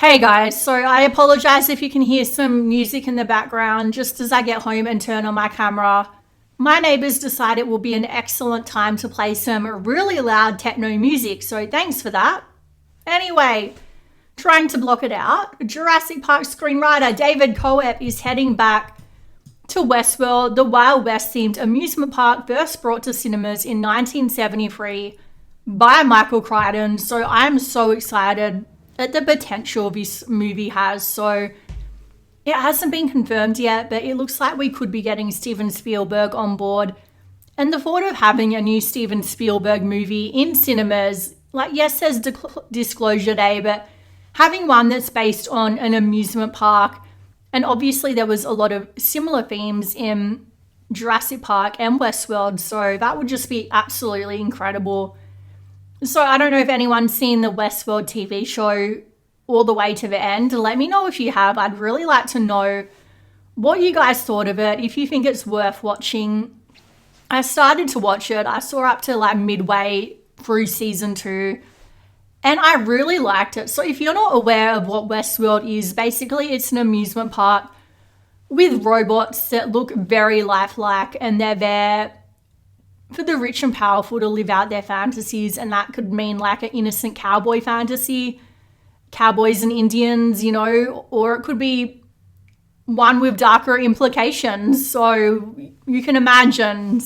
Hey guys, so I apologize if you can hear some music in the background just as I get home and turn on my camera. My neighbors decided it will be an excellent time to play some really loud techno music, so thanks for that. Anyway, trying to block it out, Jurassic Park screenwriter David Coep is heading back to Westworld, the Wild West themed amusement park first brought to cinemas in 1973 by Michael Crichton, so I'm so excited at the potential this movie has. So it hasn't been confirmed yet, but it looks like we could be getting Steven Spielberg on board. And the thought of having a new Steven Spielberg movie in cinemas, like yes, there's Disclosure Day, but having one that's based on an amusement park, and obviously there was a lot of similar themes in Jurassic Park and Westworld, so that would just be absolutely incredible. So I don't know if anyone's seen the Westworld TV show all the way to the end. Let me know if you have. I'd really like to know what you guys thought of it, if you think it's worth watching. I started to watch it. I saw up to like midway through season 2 and I really liked it. So if you're not aware of what Westworld is, basically it's an amusement park with robots that look very lifelike, and they're there for the rich and powerful to live out their fantasies, and that could mean like an innocent cowboy fantasy, cowboys and Indians, you know, or it could be one with darker implications. So you can imagine,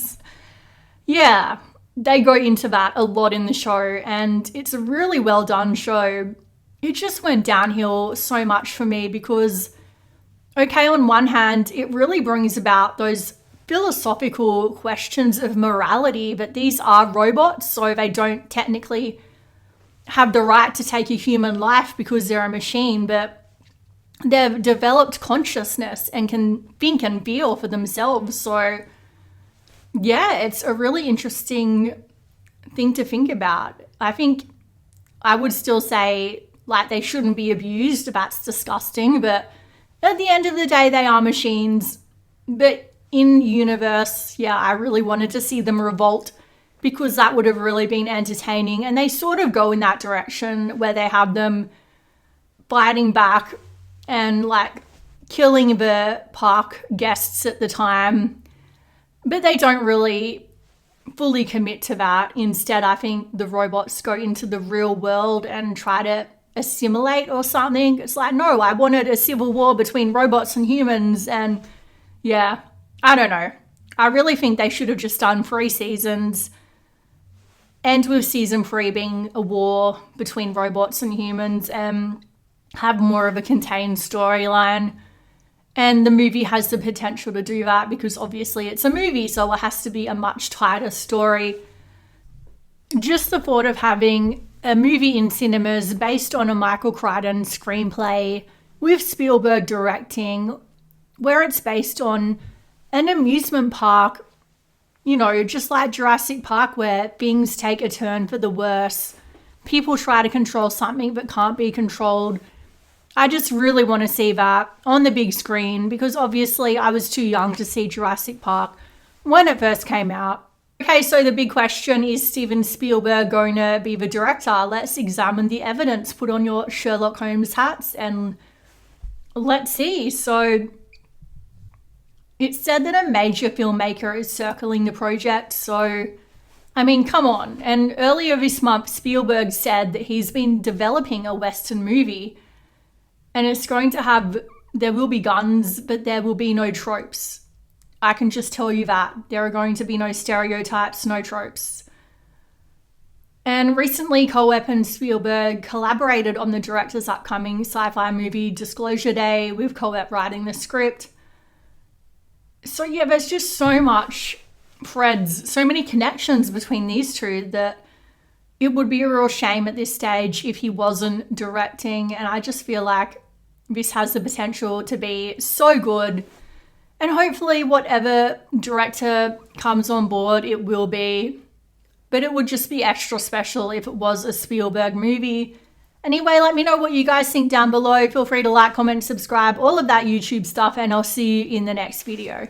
yeah, they go into that a lot in the show, and it's a really well done show. It just went downhill so much for me because, okay, on one hand, it really brings about those philosophical questions of morality, but these are robots, so they don't technically have the right to take a human life because they're a machine, but they've developed consciousness and can think and feel for themselves. So yeah, it's a really interesting thing to think about. I think I would still say like they shouldn't be abused. That's disgusting, but at the end of the day, they are machines. But in universe, yeah, I really wanted to see them revolt because that would have really been entertaining. And they sort of go in that direction where they have them fighting back and like killing the park guests at the time. But they don't really fully commit to that. Instead, I think the robots go into the real world and try to assimilate or something. It's like, no, I wanted a civil war between robots and humans. And yeah, I don't know. I really think they should have just done 3 seasons, and with season 3 being a war between robots and humans, and have more of a contained storyline. And the movie has the potential to do that because obviously it's a movie, so it has to be a much tighter story. Just the thought of having a movie in cinemas based on a Michael Crichton screenplay with Spielberg directing, where it's based on an amusement park, you know, just like Jurassic Park, where things take a turn for the worse. People try to control something that can't be controlled. I just really want to see that on the big screen because obviously I was too young to see Jurassic Park when it first came out. Okay, so the big question is Steven Spielberg going to be the director? Let's examine the evidence. Put on your Sherlock Holmes hats and let's see. So it said that a major filmmaker is circling the project. So, I mean, come on. And earlier this month, Spielberg said that he's been developing a Western movie, and it's going to have, there will be guns, but there will be no tropes. I can just tell you that. There are going to be no stereotypes, no tropes. And recently, Coep and Spielberg collaborated on the director's upcoming sci-fi movie Disclosure Day, with Coep writing the script. So yeah, there's just so much threads, so many connections between these two that it would be a real shame at this stage if he wasn't directing. And I just feel like this has the potential to be so good. And hopefully whatever director comes on board, it will be. But it would just be extra special if it was a Spielberg movie. Anyway, let me know what you guys think down below. Feel free to like, comment, subscribe, all of that YouTube stuff, and I'll see you in the next video.